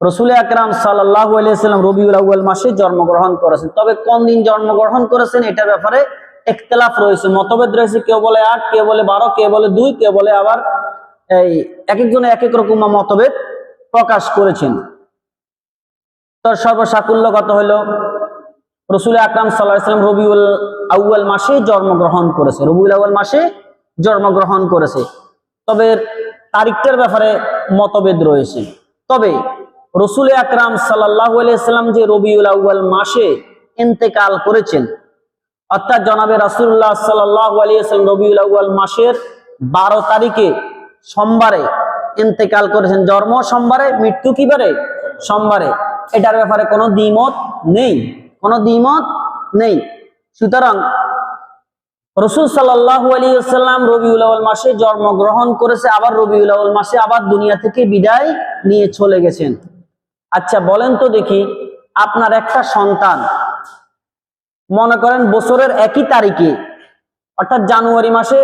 রসুল আকরাম সাল্লাল্লাহু আলাইহি ওয়াসাল্লাম রবিউল আউয়াল মাসে জন্মগ্রহণ করেছেন। তবে কোন দিন জন্মগ্রহণ করেছেন এটার ব্যাপারে ইখতিলাফ রয়েছে, মতভেদ রয়েছে। কেউ বলে 8, কেউ বলে 12, কেউ বলে 2, কেউ বলে আবার এই এক একজনে এক এক রকম মতভেদ প্রকাশ করেছেন। তো সর্বসাকুল্যগত হলো রসুল আকরাম সাল্লাল্লাহু আলাইহি ওয়াসাল্লাম রবিউল আউয়াল মাসে জন্মগ্রহণ করেছে, রবিউল আউয়াল মাসে জন্মগ্রহণ করেছে। তবে তারিখটার ব্যাপারে মতভেদ রয়েছে। তবে রসুল আকরাম সাল্লাল্লাহু আলাইহি ওয়াসাল্লাম যে রবিউল আউয়াল মাসে ইন্তেকাল করেছেন, অর্থাৎ জনাবে রাসূলুল্লাহ সাল্লাল্লাহু আলাইহি ওয়াসাল্লাম রবিউল আউয়াল মাসের 12 তারিখে সোমবারে ইন্তেকাল করেছেন। জন্ম সোমবারে, মৃত্যু কি বারে? সোমবারে। এটার ব্যাপারে কোনো দ্বিমত নেই, কোনো দ্বিমত নেই। সুতরাং রসুল সাল্লাল্লাহু আলাইহি ওয়াসাল্লাম রবিউল আউয়াল মাসে জন্মগ্রহণ করেছে, আবার রবিউল আউয়াল মাসে আবার দুনিয়া থেকে বিদায় নিয়ে চলে গেছেন। আচ্ছা বলেন তো দেখি, আপনার একটা সন্তান মনে করেন বছরের একই তারিখে, অর্থাৎ জানুয়ারি মাসে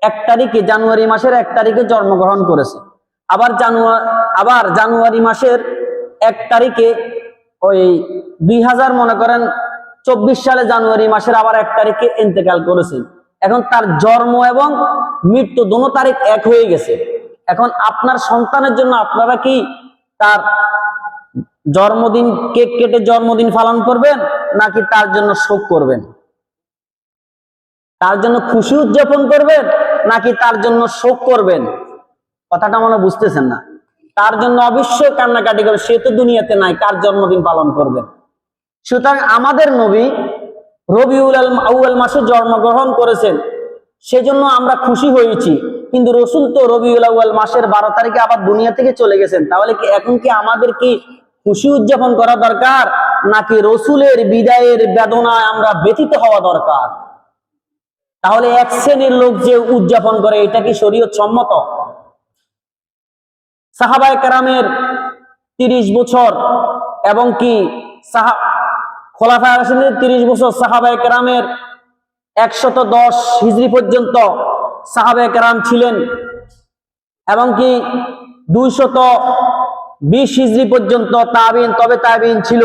1 তারিখে, জানুয়ারি মাসের 1 তারিখে জন্মগ্রহণ করেছে, আবার জানুয়ারি মাসের 1 তারিখে ওই 2000 মনে করেন 24 সালে জানুয়ারি মাসের আবার 1 তারিখে ইন্তেকাল করেছেন। এখন তার জন্ম এবং মৃত্যু দোনো তারিখ এক হয়ে গেছে। এখন আপনার সন্তানের জন্য আপনারা কি তার জন্মদিন কেক কেটে জন্মদিন পালন করবেন, নাকি তার জন্য শোক করবেন? তার জন্য খুশি উদযাপন করবেন, নাকি তার জন্য শোক করবেন? কথাটা মনে বুঝতেছেন না। তার জন্য অবশ্যই কান্নাকাটি করবে, সে তো দুনিয়াতে নাই, কার জন্মদিন পালন করবেন? সুতরাং আমাদের নবী রবিউল আউয়াল মাসে জন্মগ্রহণ করেছেন, সেজন্য আমরা খুশি হয়েছি। কিন্তু রসুল তো রবিউল আউয়াল মাসের 12 তারিখে আবার দুনিয়া থেকে চলে গেছেন। তাহলে কি এখন কি আমাদের কি খুশি উদযাপন করা দরকার, নাকি রসুলের বিদায়ের বেদনায় আমরা ব্যথিত হওয়া দরকার? তাহলে এক শ্রেণীর লোক যে উদযাপন করে, এটা কি শরীয়ত সম্মত? সাহাবায়ে কেরামের 30 বছর এবং কি খোলাফায়ে রাশিদিনের 30 বছর, সাহাবায়ে কেরামের 110 হিজরি পর্যন্ত সাহাবায়ে কেরাম ছিলেন, এবং কি 220 হিজরি পর্যন্ত তাবিন, তবে তাবিন ছিল।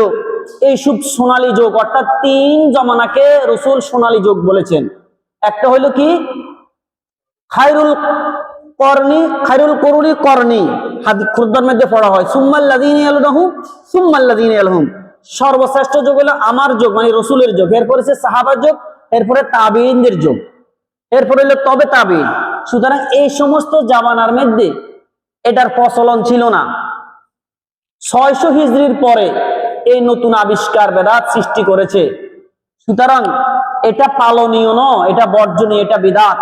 এই সব সোনালী যুগ, অর্থাৎ 3 জমানাকে রসুল সোনালী যুগ বলেছেন। একটা হইল কি খায়রুল কুরুনি করনি, হাদিস খুরদার মধ্যে পড়া হয় সুম্মাল্লাযীনা ইয়ালুনহুম সুম্মাল্লাযীনা ইয়ালহুম। সর্বশ্রেষ্ঠ যুগ হলো আমার যুগ, মানে রসুলের যুগ, এরপরে হচ্ছে সাহাবার যুগ, এরপরে তাবিইনদের যুগ, এরপরে হলো তবে তাবিইন। সুতরাং এই সমস্ত জামানার মধ্যে এটার প্রচলন ছিল না। 600 হিজরির পরে এই নতুন আবিষ্কার বেদাত সৃষ্টি করেছে। সুতরাং এটা পালনীয় নয়, এটা বর্জনীয়, এটা বিদআত।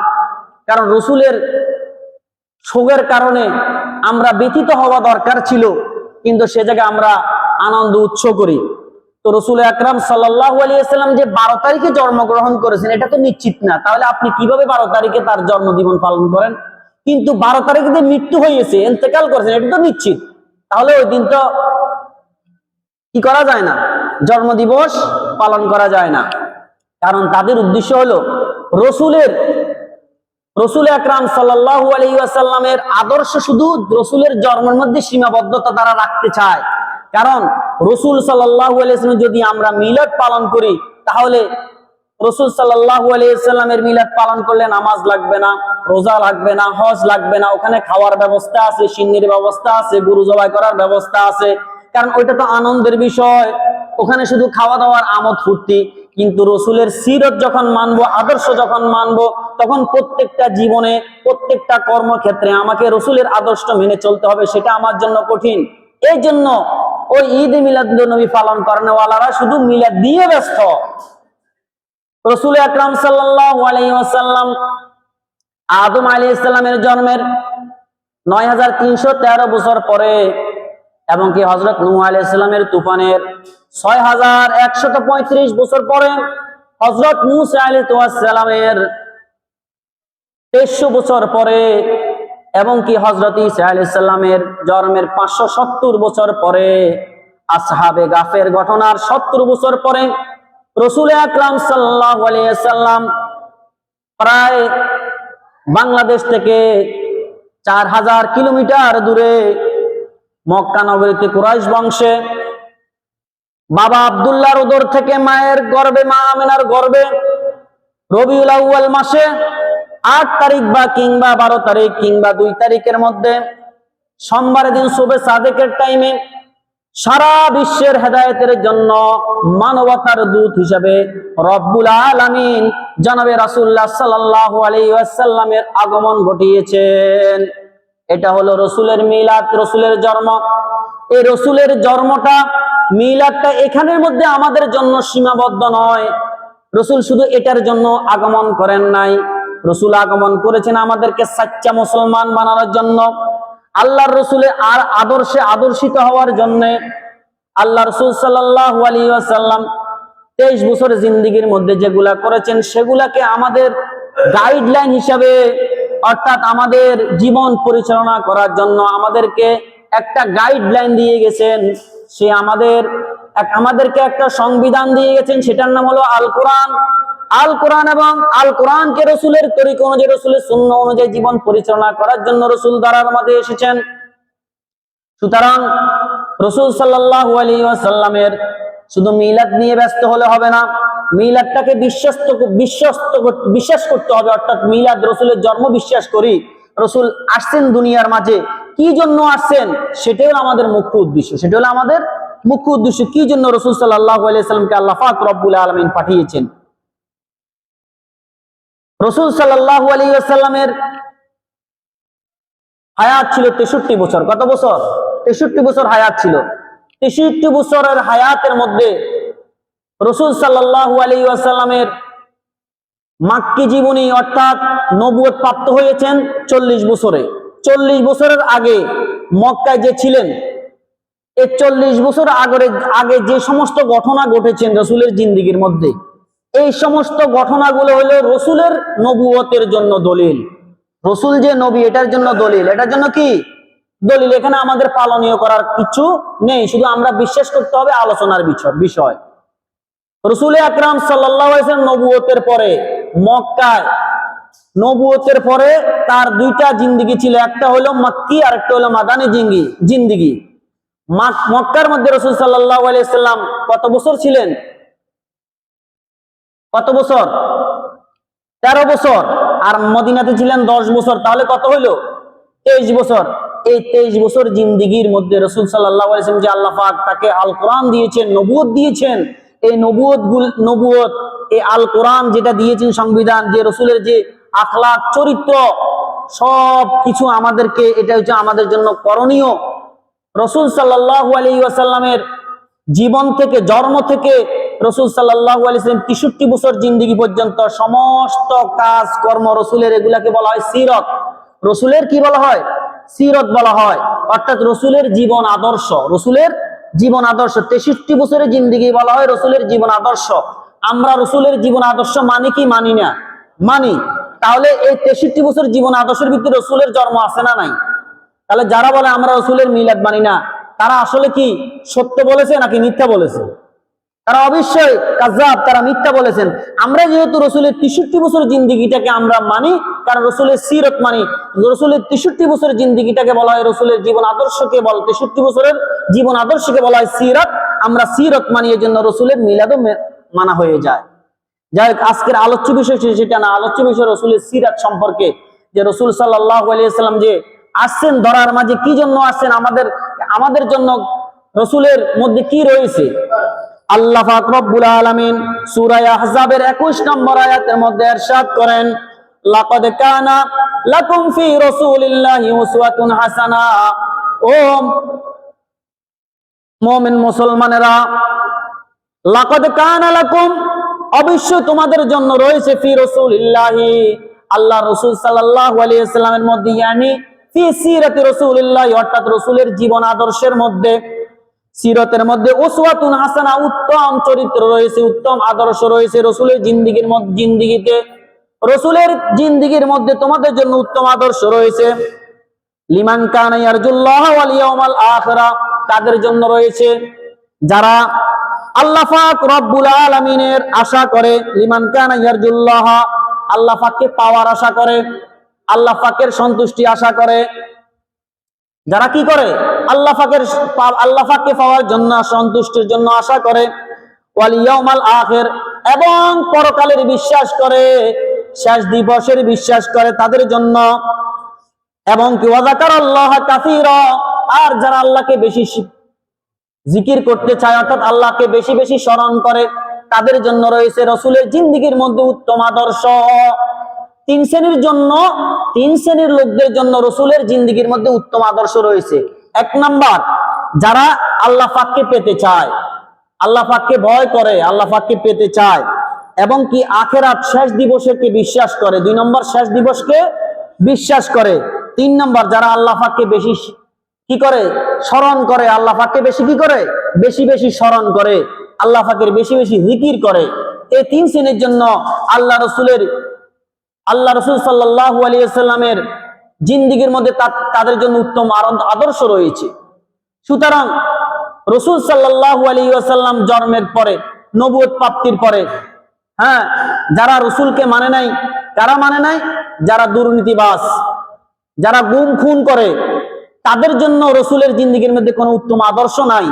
কারণ রসুলের শোকের কারণে আমরা ব্যথিত হওয়া দরকার ছিল, কিন্তু সে জায়গায় আমরা আনন্দ উৎস করি। তো রসুল আকরাম সাল্লাল্লাহু আলাইহি ওয়াসাল্লাম যে 12 তারিখে জন্মগ্রহণ করেছেন এটা তো নিশ্চিত না। তাহলে আপনি কিভাবে 12 তারিখে তার জন্মদিবস পালন করেন? কিন্তু 12 তারিখে যে মৃত্যু হয়েছে, ইন্তেকাল করেছেন, এটা তো নিশ্চিত। তাহলে ওই দিন তো কি করা যায় না, জন্মদিবস পালন করা যায় না। কারণ তাদের উদ্দেশ্য হলো রসুল আকরাম সাল্লাল্লাহু আলাইহি ওয়াসাল্লামের আদর্শ শুধু রসুলের জন্মের মধ্যে সীমাবদ্ধতা তারা রাখতে চায়। কারণ রসুল সাল্লাল্লাহু আলাইহি ওয়াসাল্লাম যদি আমরা মিলাদ পালন করি, তাহলে রসুল সাল্লাল্লাহু আলাইহি ওয়াসাল্লামের মিলাদ পালন করলে নামাজ লাগবে না, রোজা লাগবে না, হজ লাগবে না, ওখানে খাওয়ার ব্যবস্থা আছে, সিন্নির ব্যবস্থা আছে, গরু জবাই করার ব্যবস্থা আছে। কারণ ওইটা তো আনন্দের বিষয়, ওখানে শুধু খাওয়া দাওয়ার আমোদ ফুর্তি। কিন্তু রসুলের সিরত যখন মানবো, আদর্শ যখন মানবো, তখন প্রত্যেকটা জীবনে, প্রত্যেকটা কর্মক্ষেত্রে আমাকে রসুলের আদর্শ মেনে চলতে হবে, সেটা আমার জন্য কঠিন। এই জন্য ওই ঈদ মিলাদুন্নবী পালন করেনওয়ালারা শুধু মিলাদ দিয়ে ব্যস্ত। রসুল আকরাম সাল্লাল্লাহু আলাইহি ওয়াসাল্লাম আদম আলাইহিস সালামের জন্মের 9313 বছর পরে, এবং কি হযরত নূহ আলাইহিস সালামের তুফানের 6135 বছর পরে, হযরত মূসা আলাইহিস সালামের 2300 বছর পরে, এবং কি হযরত ঈসা আলাইহিস সালামের জন্মের 570 বছর পরে, আসহাবে গাফের ঘটনার 70 বছর পরে, রসুল আকরাম সাল্লাল্লাহু আলাইহি ওয়াসাল্লাম প্রায় বাংলাদেশ থেকে 4000 কিলোমিটার দূরে মক্কা নগরীতে কুরাইশ বংশে বাবা আব্দুল্লাহর উদর থেকে মায়ের গর্ভে, মা আমিনার গর্ভে রবিউল আউয়াল মাসে 8 তারিখ বা কিংবা 12 তারিখ কিংবা 2 তারিখের মধ্যে সোমবারের দিন শুভে সাদেকের টাইমে সারা বিশ্বের হেদায়েতের জন্য মানবতার দূত হিসাবে রব্বুল আলামিন জনাবে রাসূলুল্লাহ সাল্লাল্লাহু আলাইহি ওয়াসাল্লামের আগমন ঘটিয়েছেন। এটা হলো রসুলের মিলাদ, রসুলের জন্ম। এই রসুলের জন্মটা, মিলাদটা এখানের মধ্যে আমাদের জন্য সীমাবদ্ধ নয়। রসুল শুধু এটার জন্য আগমন করেন নাই, রসুল আগমন করেছেন আমাদেরকে সাচ্চা মুসলমান বানানোর জন্য, আল্লাহর রসুলের আর আদর্শে আদর্শিত হওয়ার জন্য। আল্লাহ রসুল সাল্লাল্লাহু আলাইহি ওয়াসাল্লাম 23 বছর জিন্দেগির মধ্যে যেগুলা করেছেন সেগুলাকে আমাদের গাইডলাইন হিসাবে, অর্থাৎ আমাদের জীবন পরিচালনা করার জন্য আমাদেরকে একটা গাইডলাইন দিয়ে গেছেন। সে আমাদেরকে একটা সংবিধান দিয়ে গেছেন, সেটার নাম হলো আল কোরআন। আল কোরআন এবং আল কোরআনকে রসুলের তরিকা অনুযায়ী, রসুলের সুন্নাহ অনুযায়ী জীবন পরিচালনা করার জন্য রসুল দ্বারার মাঝে এসেছেন। সুতরাং রসুল সাল্লাল্লাহু আলাইহি ওয়াসাল্লামের শুধু মিলাদ নিয়ে ব্যস্ত হলে হবে না, মিলাদটাকে বিশ্বাস করতে হবে। অর্থাৎ মিলাদ, রসুলের জন্ম বিশ্বাস করি, রসুল আসছেন দুনিয়ার মাঝে, কি জন্য আসছেন সেটাই হলো আমাদের মুখ্য উদ্দেশ্য। সেটা হলো আমাদের মুখ্য উদ্দেশ্য, কি জন্য রসুল সাল্লাল্লাহু আলাইহি ওয়াসাল্লামকে আল্লাহ পাক রব্বুল আলামিন পাঠিয়েছেন। রসুল সাল্লাল্লাহু আলাইহি ওয়াসাল্লামের হায়াত ছিল 63 বছর। কত বছর? 63 বছর হায়াত ছিল। 63 বছরের হায়াতের মধ্যে রসুল সাল্লাল্লাহু আলাইহি ওয়াসাল্লামের মাক্কি জীবনী অর্থাৎ নবুয়ত প্রাপ্ত হয়েছেন 40 বছরে। 40 বছরের আগে মক্কায় যে ছিলেন, এই 40 বছর আগে যে সমস্ত ঘটনা ঘটেছেন রসুলের জিন্দেগির মধ্যে, এই সমস্ত ঘটনাগুলো হলো রসুলের নবুয়তের জন্য দলিল। রসুল যে নবী এটার জন্য দলিল। এটার জন্য কি দলিল? এখানে আমাদের পালনীয় করার কিছু নেই, শুধু আমরা বিশ্বাস করতে হবে আলোচনার বিষয়। রসুল আকরাম সাল্লাল্লাহু আলাইহি ওয়াসাল্লাম নবুয়তের পরে মক্কায়, নবুয়তের পরে তার 2টা জিন্দেগি ছিল, একটা হলো মাক্কি আর একটা হলো মাদানী জিন্দেগি। মক্কার মধ্যে রসুল সাল্লাল্লাহু আলাইহি ওয়াসাল্লাম কত বছর ছিলেন? কত বছর? 13 বছর। আর মদিনাতে ছিলেন 10 বছর, তাহলে কত হইলো? 23 বছর। এই 23 বছর জিন্দেগির মধ্যে রসুল সাল্লাল্লাহু আলাইহি ওয়াসাল্লাম যে আল্লাহ পাক তাকে আল কোরআন দিয়েছেন, নবুয়ত দিয়েছেন, এই নবুয়ত এই আল কোরআন যেটা দিয়েছেন সংবিধান, যে রসুলের যে আখলাক চরিত্র সব কিছু আমাদেরকে, এটা হচ্ছে আমাদের জন্য করণীয়। রসুল সাল্লাল্লাহু আলাইহি ওয়াসাল্লামের জীবন থেকে, জন্ম থেকে রসুল সাল্লাল্লাহু আলাইহি ওয়াসাল্লাম 63 বছর জিন্দেগি পর্যন্ত সমস্ত কাজ কর্ম রসুলের, এগুলাকে বলা হয় সিরত। রসুলের কি বলা হয়? সিরত বলা হয়। অর্থাৎ রসুলের জীবন আদর্শ, রসুলের জীবন আদর্শ। 63 বছরের জিন্দেগি বলা হয় রসুলের জীবন আদর্শ। আমরা রসুলের জীবন আদর্শ মানি কি মানি না? মানি। তাহলে এই 63 বছর জীবন আদর্শের ভিতরে রসুলের জন্ম আছে না নাই? তাহলে যারা বলে আমরা রসুলের মিলাদ মানি না, তারা আসলে কি সত্য বলেছে নাকি মিথ্যা বলেছে? তারা অবশ্যই কাযাব, তারা মিথ্যা বলেছেন। আমরা যেহেতু রসুলের 63 বছর জিন্দেগিটাকে আমরা মানি, কারণ রসুলের সিরত মানি, রসুলের 63 বছরের জিন্দেগিটাকে বলা হয় রসুলের জীবন আদর্শকে 63 বছরের জীবন আদর্শকে বলা হয় সিরত। আমরা সিরত মানি, এই জন্য রসুলের মিলাদও মানা হয়ে যায়। যাই হোক, আজকের আলোচ্য বিষয় সেটা না, আলোচ্য বিষয় রসুলের সিরাত সম্পর্কে, যে রসুল সাল্লাল্লাহু আলাইহি ওয়াসাল্লাম যে আসছেন ধরার মাঝে, কি জন্য আসছেন, আমাদের জন্য রসুলের মধ্যে কি রয়েছে। আল্লাহ পাক রব্বুল আলামিন সূরা আহজাবের 21 নম্বর আয়াতের মধ্যে ইরশাদ করেন, লাকাদ কানা লাকুম ফি রাসূলিল্লাহি উসওয়াতুন হাসানা। ও মুমিন মুসলমানেরা, লাকাদ কানা লাকুম, অবশ্যই তোমাদের জন্য রয়েছে, ফি রাসূলিল্লাহি, আল্লাহ রাসূল সাল্লাল্লাহু আলাইহি ওয়াসাল্লামের মধ্যে, ইয়ানি ফি সিরাতি রাসূলিল্লাহ, অর্থাৎ রাসূলের জীবন আদর্শের মধ্যে, সিরতের মধ্যে উসওয়াতুন হাসানা, উত্তম চরিত্র রয়েছে, উত্তম আদর্শ রয়েছে রসুলের জিন্দেগিতে। রসুলের জিন্দেগির মধ্যে তোমাদের জন্য উত্তম আদর্শ রয়েছে। লিমান কানা ইয়ারজুল্লাহ ওয়াল ইয়াউমাল আখিরা, তাদের জন্য রয়েছে যারা আল্লাহ পাক রব্বুল আলামিনের আশা করে। লিমান কানা ইয়ারজুল্লাহ, আল্লাহ পাককে পাওয়ার আশা করে, আল্লাহ পাকের সন্তুষ্টি আশা করে। যারা কি করে আল্লাহ পাককে পাওয়ার জন্য, সন্তুষ্টির জন্য আশা করে, ওয়াল ইয়াউমাল আখির, এবং পরকালের বিশ্বাস করে, শেষ দিবসের বিশ্বাস করে তাদের জন্য, এবং কি ওয়া যাকারাল্লাহ কাসীরা, আর যারা আল্লাহকে বেশি জিকির করতে চায় অর্থাৎ আল্লাহকে বেশি বেশি স্মরণ করে, তাদের জন্য রয়েছে রাসূলের জিন্দেগীর মধ্যে উত্তম আদর্শ। তিন শ্রেণীর লোকদের জন্য রাসূলের জিন্দেগীর মধ্যে উত্তম আদর্শ রয়েছে। এক নাম্বার, যারা আল্লাহ পাককে পেতে চায়, আল্লাহ পাককে ভয় করে, আল্লাহ পাককে পেতে চায়, এবং কি আখিরাত শেষ দিবসকে বিশ্বাস করে। দুই নম্বর, শেষ দিবসকে বিশ্বাস করে। তিন নম্বর, যারা আল্লাহ পাককে বেশি কি করে স্মরণ করে, আল্লাহ পাককে বেশি কি করে বেশি বেশি স্মরণ করে, আল্লাহ পাকের বেশি বেশি জিকির করে। এই তিন শ্রেণীর জন্য আল্লাহ রাসূল সাল্লাল্লাহু আলাইহি ওয়াসাল্লামের জিন্দেগীর মধ্যে তাদের জন্য উত্তম আদর্শ রয়েছে। সুতরাং রাসূল সাল্লাল্লাহু আলাইহি ওয়াসাল্লাম জন্মের পরে, নবুয়ত প্রাপ্তির পরে, যারা রাসূলকে মানে নাই, কারা মানে নাই? যারা দুর্নীতিবাজ, যারা গুম খুন করে, তাদের জন্য রাসূলের জিন্দেগীর মধ্যে কোনো উত্তম আদর্শ নাই।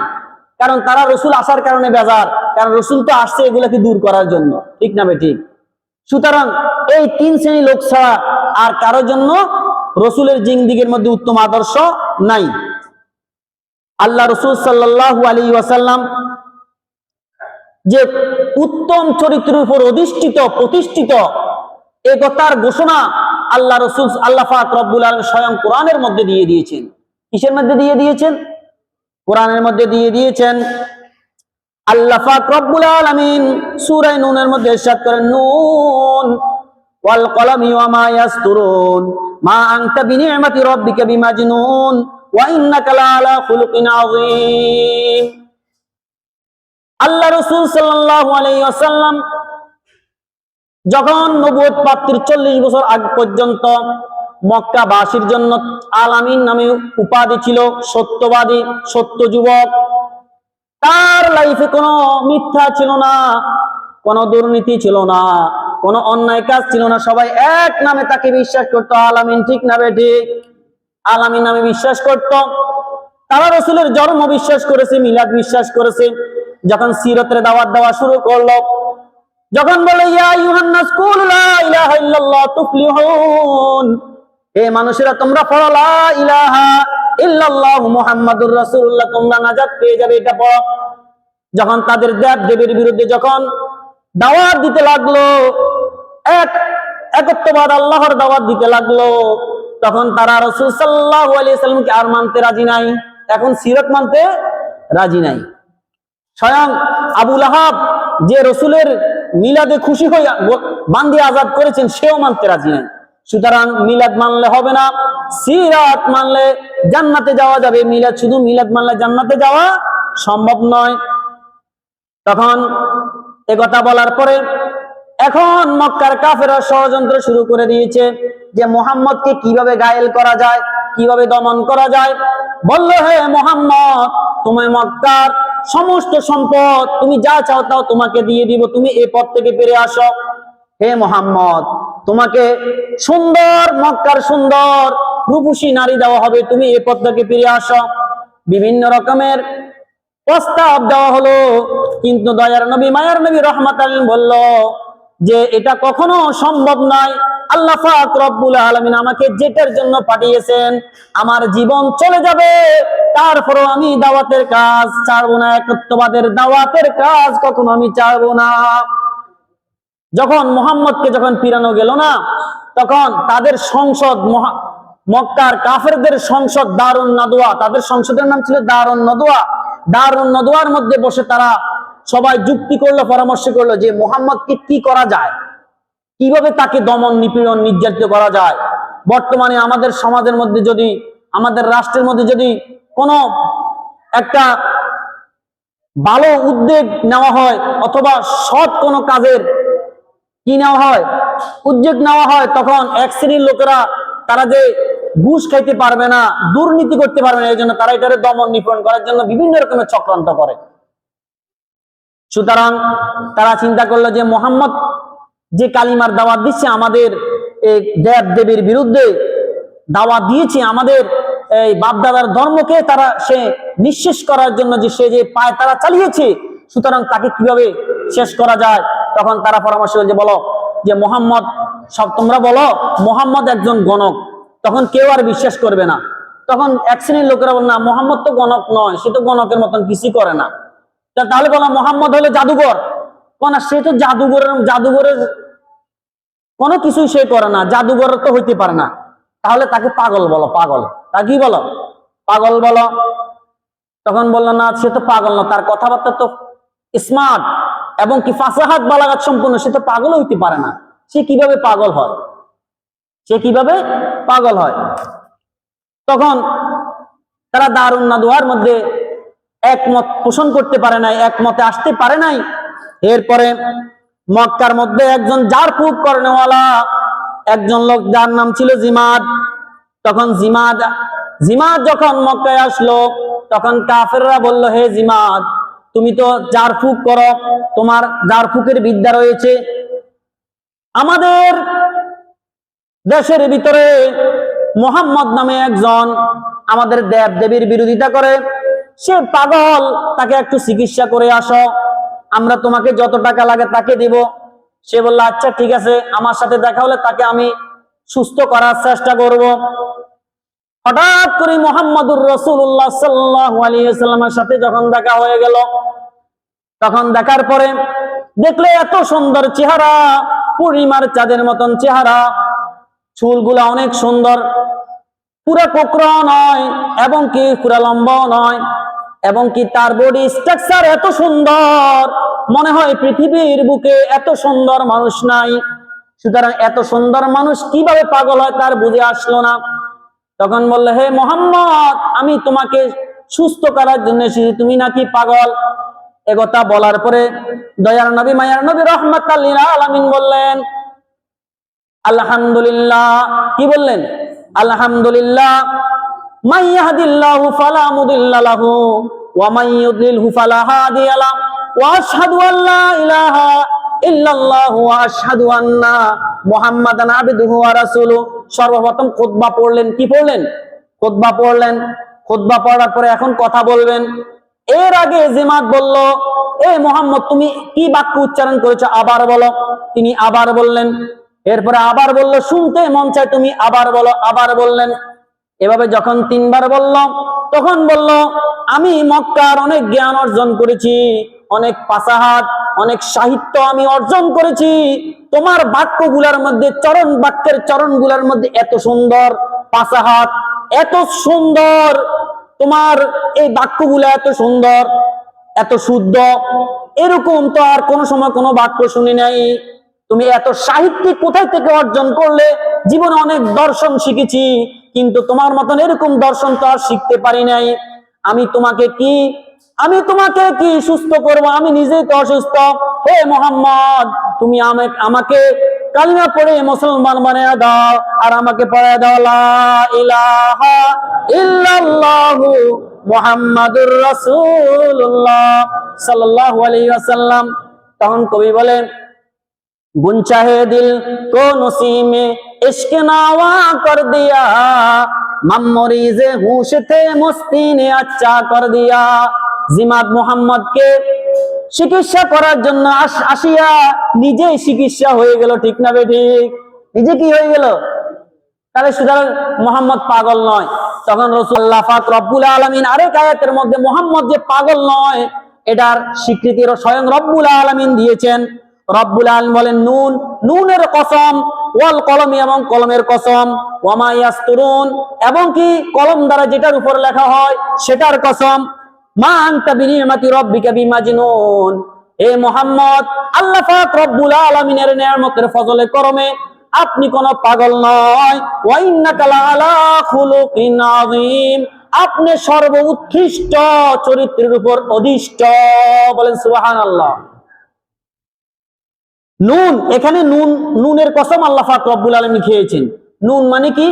কারণ তারা রাসূল আসার কারণে বেজার, কারণ রাসূল তো আসছে এগুলাকে দূর করার জন্য, ঠিক না ঠিক? সুতরাং এই তিন শ্রেণী লোক ছাড়া আর কারোর জন্য রাসূলের জিন্দেগীর মধ্যে উত্তম আদর্শ নাই। আল্লাহ রাসূল সাল্লাল্লাহু আলাইহি ওয়াসাল্লাম যে উত্তম চরিত্রের উপর অধিষ্ঠিত প্রতিষ্ঠিত, এই কথার ঘোষণা আল্লাহ পাক রব্বুল আলামিন স্বয়ং কোরআনের মধ্যে দিয়ে দিয়েছেন। কিসের মধ্যে দিয়ে দিয়েছেন? কোরআনের মধ্যে দিয়ে দিয়েছেন। আল্লাহ পাক রব্বুল আলামিন সূরা নূনের মধ্যে ইরশাদ করেন, নুন ওয়াল কলামি ওয়া মা ইয়াসতুরুন মা আনতা বিনি'মাতি রাব্বিকা বিমাজনুন ওয়া ইন্নাকা লাআলা খুলুকিন আযীম। আল্লাহ রাসূল সাল্লাল্লাহু আলাইহি ওয়াসাল্লাম যখন নবুয়ত প্রাপ্তির 40 বছর আগ পর্যন্ত মক্কাবাসীর জন্য আলামিন নামে উপাধি ছিল, সত্যবাদী, সত্য যুবক। তার লাইফে কোনো মিথ্যা ছিল না, কোনো দুর্নীতি ছিল না, কোনো অন্যায় কাজ ছিল না। সবাই এক নামে তাকে বিশ্বাস করতো, আলামিন, ঠিক না ঠিক? আলামিন নামে বিশ্বাস করত। তারা রাসূলের জন্ম বিশ্বাস করেছে, মিলাদ বিশ্বাস করেছে। যখন সিরতের দাওয়াত দেওয়া শুরু করলো, যখন বলে ইয়া আইয়ুহান নাস কুলু লা ইলাহা ইল্লাল্লাহ তুফলিহুন, হে মানুষেরা তোমরা পড়ো লা ইলাহা ইল্লাল্লাহু মুহাম্মাদুর রাসূলুল্লাহ, তোমরা নাজাত পেয়ে যাবে, এটা পড়ো। যখন তাদের দেব দেবীর বিরুদ্ধে যখন দাওয়াত দিতে লাগলো, একত্ববাদ আল্লাহর দাওয়াত দিতে লাগলো, তখন তারা রাসূল সাল্লাল্লাহু আলাইহি ওয়াসাল্লামকে আর মানতে রাজি নাই, এখন সিরত মানতে রাজি নাই। স্বয়ং আবু লাহাব যে রাসূলের মিলাদে খুশি হয়ে বান্দি আজাদ করেছেন, সেও মানতে রাজি নাই। সুতরাং মিলাদ মানলে হবে না, সিরাত মানলে জান্নাতে যাওয়া যাবে। শুধু মিলাদ মানলে জান্নাতে যাওয়া সম্ভব নয়। তখন একথা বলার পরে এখন মক্কার কাফেররা ষড়যন্ত্র শুরু করে দিয়েছে যে মুহাম্মদকে কিভাবে ঘায়েল করা যায়, কিভাবে দমন করা যায়। বলল, হে মুহাম্মদ, তুমি মক্কার সমস্ত সম্পদ তুমি যা চাও তাও তোমাকে দিয়ে দিব, তুমি এই পথ থেকে ফিরে আসো। হে মুহাম্মদ, তোমাকে সুন্দর, মক্কার সুন্দর রূপসী নারী দেওয়া হবে, তুমি এই পথ থেকে ফিরে আসো। বিভিন্ন রকমের প্রস্তাব দেওয়া হলো, কিন্তু দয়ার নবী, মায়ার নবী রাহমাতাল বলল যে এটা কখনো সম্ভব নয়। আল্লাহ পাক রব্বুল আলামিন আমাকে যেটার জন্য পাঠিয়েছেন, আমার জীবন চলে যাবে, তারপরও আমি দাওয়াতের কাজ ছাড়বো না, একত্ববাদের দাওয়াতের কাজ কখনো আমি ছাড়বো না। যখন মুহাম্মদকে যখন ফিরানো গেল না, তখন তাদের সংসদ, মক্কার কাফেরদের সংসদ দারুন নাদওয়া, তাদের সংসদের নাম ছিল দারুন নাদওয়া। দারুন নাদওয়ার মধ্যে বসে তারা সবাই যুক্তি করলো, পরামর্শ করলো যে মুহাম্মদকে কি করা যায়, কিভাবে তাকে দমন, নিপীড়ন, নির্যাতিত করা যায়। বর্তমানে আমাদের সমাজের মধ্যে যদি, আমাদের রাষ্ট্রের মধ্যে যদি কোনো একটা ভালো উদ্যোগ নেওয়া হয়, অথবা সৎ কোনো কাজের কি নেওয়া হয়, উদ্যোগ নেওয়া হয়, তখন এক শ্রেণীর লোকেরা, তারা যে ঘুষ খাইতে পারবে না, দুর্নীতি করতে পারবে না, এই জন্য তারা এটারে দমন নিপীড়ন করার জন্য বিভিন্ন রকমের চক্রান্ত করে। সুতরাং তারা চিন্তা করলো যে মুহাম্মদ যে কালিমার দাওয়াত দিচ্ছে, আমাদের এই দেব দেবীর বিরুদ্ধে দাওয়াত দিয়েছে, আমাদের এই বাপদাদার ধর্মকে তারা সে নিঃশেষ করার জন্য যে সে যে পায় তারা চালিয়েছে, সুতরাং তাকে কিভাবে শেষ করা যায়। তখন তারা পরামর্শ যে বলো যে মোহাম্মদ, সব তোমরা বলো মোহাম্মদ একজন গণক। তখন কেউ আর বিশ্বাস করবে না। তখন এক শ্রেণীর লোকেরা বল না, মোহাম্মদ তো গণক নয়, সে তো গণকের মতন কিছুই করে না। তাহলে বলো মোহাম্মদ হলো জাদুঘর। না, সে তো জাদুঘরের কোনো কিছুই সে করে না, জাদুঘর তো হইতে পারে না। তাহলে তাকে পাগল বলো, পাগল। তা কি বলো? পাগল বলো। তখন বললো না, সে তো পাগল না, তার কথাবার্তা তো স্মার্ট এবং কি ফাসাহাত বালাগাত সম্পূর্ণ, সে তো পাগল হইতে পারে না। সে কিভাবে পাগল হয়? সে কিভাবে পাগল হয়? তখন তারা দারুন নাদওয়ার মধ্যে একমত পোষণ করতে পারে নাই, একমতে আসতে পারে নাই। এরপরে মক্কার মধ্যে একজন জারফুক কর্নেওয়ালা একজন লোক, যার নাম ছিল জিমাদ। তখন জিমাদ যখন মক্কায় আসলো, তখন কাফেররা বলল, হে জিমাদ, তুমি তো জারফুক করো, তোমার জারফুকের বিদ্যা রয়েছে। আমাদের দেশের ভিতরে মোহাম্মদ নামে একজন আমাদের দেব দেবীর বিরোধিতা করে, সে পাগল, তাকে একটু চিকিৎসা করে আসো, আমরা তোমাকে যত টাকা লাগে তাকে দিব। সে বলল, আচ্ছা ঠিক আছে, আমার সাথে দেখা হলে তাকে আমি সুস্থ করার চেষ্টা করব। হঠাৎ করে মুহাম্মদুর রাসূলুল্লাহ সাল্লাল্লাহু আলাইহি ওয়াসাল্লামের সাথে যখন দেখা হয়ে গেল, তখন দেখার পরে দেখলে এত সুন্দর চেহারা, পূর্ণিমার চাঁদের মতন চেহারা, চুলগুলা অনেক সুন্দর, পুরা কোকড়া নয় এবং কি পুরা লম্বাও নয়, এবং কি তার বডি স্ট্রাকচার এত সুন্দর, মনে হয় পৃথিবীর বুকে এত সুন্দর মানুষ নাই। সুতরাং এত সুন্দর মানুষ কিভাবে পাগল হয় তার বুঝে আসলো না। তখন বললে, হে মোহাম্মদ, আমি তোমাকে সুস্থ করার জন্য এসেছি, তুমি নাকি পাগল। একথা বলার পরে দয়ার নবী, মায়ার নবী রাহমাতাল লিল আলামিন বললেন আলহামদুলিল্লাহ। কি বললেন? আলহামদুলিল্লাহ। মান ইয়াহদিল্লাহু ফালা মুদিল্লা লাহু ওয়া মান ইউদ্লিলহু ফালা হাদিয়া লাহু ওয়া আশহাদু আল্লা ইলাহা ইল্লাল্লাহু ওয়া আশহাদু আন্না মুহাম্মাদান আবদুহু ওয়া রাসূলুহু। সর্বপ্রথম খুতবা পড়লেন। কি পড়লেন? খুতবা পড়লেন। খুতবা পড়ার পরে এখন কথা বলবেন। এর আগে জিমাদ বলল, এ মুহাম্মদ, তুমি কি বাক্য উচ্চারণ করেছো আবার বলো। তিনি আবার বললেন। এরপরে আবার বলল, শুনতে মন চায়, তুমি আবার বলো। আবার বললেন। এভাবে যখন তিনবার বলল, তখন বলল, আমি মক্কার অনেক জ্ঞান অর্জন করেছি, অনেক ফাসাহাত, অনেক সাহিত্য আমি অর্জন করেছি। তোমার বাক্যগুলার মধ্যে, বাক্যের চরণগুলার মধ্যে এত সুন্দর ফাসাহাত, এত সুন্দর, তোমার এই বাক্যগুলা এত সুন্দর, এত শুদ্ধ, এরকম তো আর কোন সময় কোনো বাক্য শুনি নাই। তুমি এত সাহিত্যিক কোথায় থেকে অর্জন করলে? জীবনে অনেক দর্শন শিখেছি, কিন্তু তোমার মতন এরকম দর্শন তো আর শিখতে পারি নাই। আমি তোমাকে কি সুস্থ করব? আমি নিজেই তো অসুস্থ। হে মুহাম্মদ, তুমি আমাকে কালিমা পড়ে মুসলমান বানিয়ে দাও, আর আমাকে পড়ে দাও লা ইলাহা ইল্লাল্লাহু মুহাম্মাদুর রাসূলুল্লাহ সাল্লাল্লাহু আলাইহি ওয়াসাল্লাম। তখন কবি বলেন, गुन चाहे दिल को नसी में इश्क नावा कर दिया, मम मरीज़े होश थे मस्ती ने अच्छा कर दिया। জিমাদ মুহাম্মদকে চিকিৎসা করার জন্য আসিয়া নিজেই চিকিৎসা হয়ে গেল। ঠিক না বেঠিক? নিজে কি হয়ে গেল? তাহলে সুতরাং মুহাম্মদ পাগল নয়। তখন রাসূলুল্লাহ পাক রব্বুল আলামিন আরেক আয়াতের মধ্যে মুহাম্মদ যে পাগল নয়, এটার স্বীকৃতি স্বয়ং রব্বুল আলামিন দিয়েছেন। রব্বুল আলামিন বলেন, নুন, নুনের কসম, ওয়াল কলমি, এবং কলমের কসম, ওয়া মা ইয়াসতুরুন, এবং কি কলম দ্বারা যেটার উপর লেখা হয় সেটার কসম, মা আনতা বিনিমাতি রাব্বিকা বিমাজনুন। হে মুহাম্মদ, আল্লাহ পাক রব্বুল আলামিনের নিয়ামতের ফজলে করমে আপনি কোন পাগল নয়। ওয়া ইন্নাকা লাআলা খুলুকিন আযীম, আপনি সর্বোৎকৃষ্ট চরিত্রের উপর অধিষ্ঠ। বলেন সুবহানাল্লাহ। নুন, এখানে নুনের কসম আল্লাহ পাক রব্বুল আলামিন খেয়েছেন। নুন মানে কি?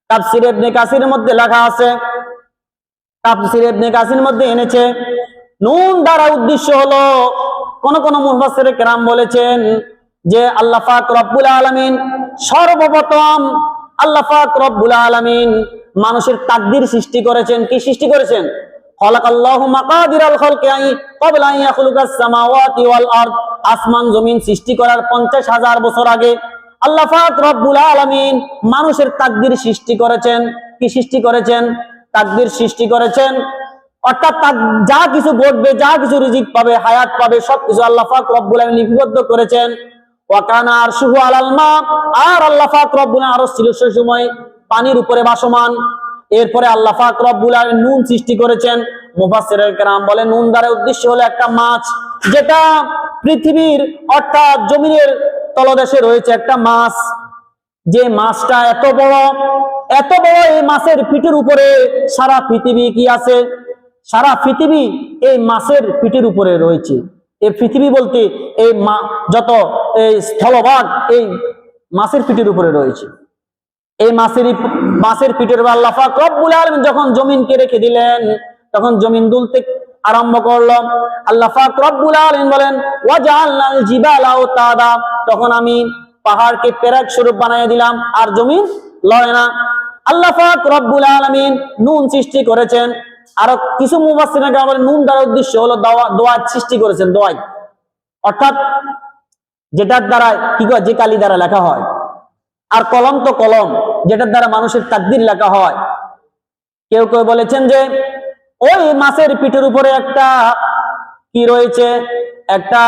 তাফসীর ইবনে কাসিরের মধ্যে লেখা আছে, তাফসীর ইবনে কাসির মধ্যে এনেছে, নুন দ্বারা উদ্দেশ্য হলো, কোন মুফাসসিরে কেরাম বলেছেন যে আল্লাহ পাক রব্বুল আলামিন সর্বপ্রথম আল্লাহ পাক রব্বুল আলামিন মানুষের তাকদীর সৃষ্টি করেছেন। কি সৃষ্টি করেছেন? খালাকাল্লাহু মাকাদিরাল খালকি ক্বাবলা আন ইয়াখলুকাস সামাওয়াতি ওয়াল আরদ। আসমান জমিন সৃষ্টি করার 50,000 বছর আগে আল্লাহ পাক রব্বুল আলামিন মানুষের তাকদীর সৃষ্টি করেছেন। কি সৃষ্টি করেছেন? তাকদীর সৃষ্টি করেছেন। অর্থাৎ যা কিছু ঘটবে, যা কিছু রিজিক পাবে, হায়াত পাবে, সবকিছু আল্লাহ পাক রব্বুল আলামিন লিপিবদ্ধ করেছেন। ওয়া কানা আরশুহু আলাল মা, আর আল্লাহ পাক রব্বুল আলামিন আরশ ছিল সেই সময় পানির উপরে ভাসমান। এরপরে আল্লাহ পাক রব্বুল আলামিন নুন সৃষ্টি করেছেন। মুফাসসিরুল কিরাম বলে নুন দ্বারা উদ্দেশ্য হলো একটা মাছ, যেটা পৃথিবীর অর্থাৎ জমিনের তলদেশে রয়েছে একটা মাছ। যে মাছটা এত বড়, এত বড়, এই মাছের পিঠের উপরে সারা পৃথিবী কি আছে? সারা পৃথিবী এই মাছের পিঠের উপরে রয়েছে। এই পৃথিবী বলতে এই যত এই স্থলভাগ এই মাছের পিঠের উপরে রয়েছে। এই মাছের পিঠের উপর আল্লাহ পাক রব্বুল আলামিন যখন জমিনকে রেখে দিলেন, তখন জমিন দুলতে আরম্ভ করলো। আল্লাহ পাক রব্বুল আলামিন বলেন ওয়াজআলনাল জিবালা আওতাদা, তখন আমি পাহাড়কে পেরেক স্বরূপ বানিয়ে দিলাম, আর জমিন লড়ে না। আল্লাহ পাক রব্বুল আলামিন নুন সৃষ্টি করেছেন। আর কিছু মুফাসসিরিন বলেন নুন দ্বারা উদ্দেশ্য হলো দোয়াত সৃষ্টি করেছেন। দোয়াত অর্থাৎ যেটার দ্বারা কি হয়, যে কালি দ্বারা লেখা হয়। আর কলম তো কলম, যেটার দ্বারা মানুষের তাকদীর লেখা হয়। কেউ কেউ বলেছেন যে ওই মাছের পিঠের উপরে একটা কি রয়েছে, একটা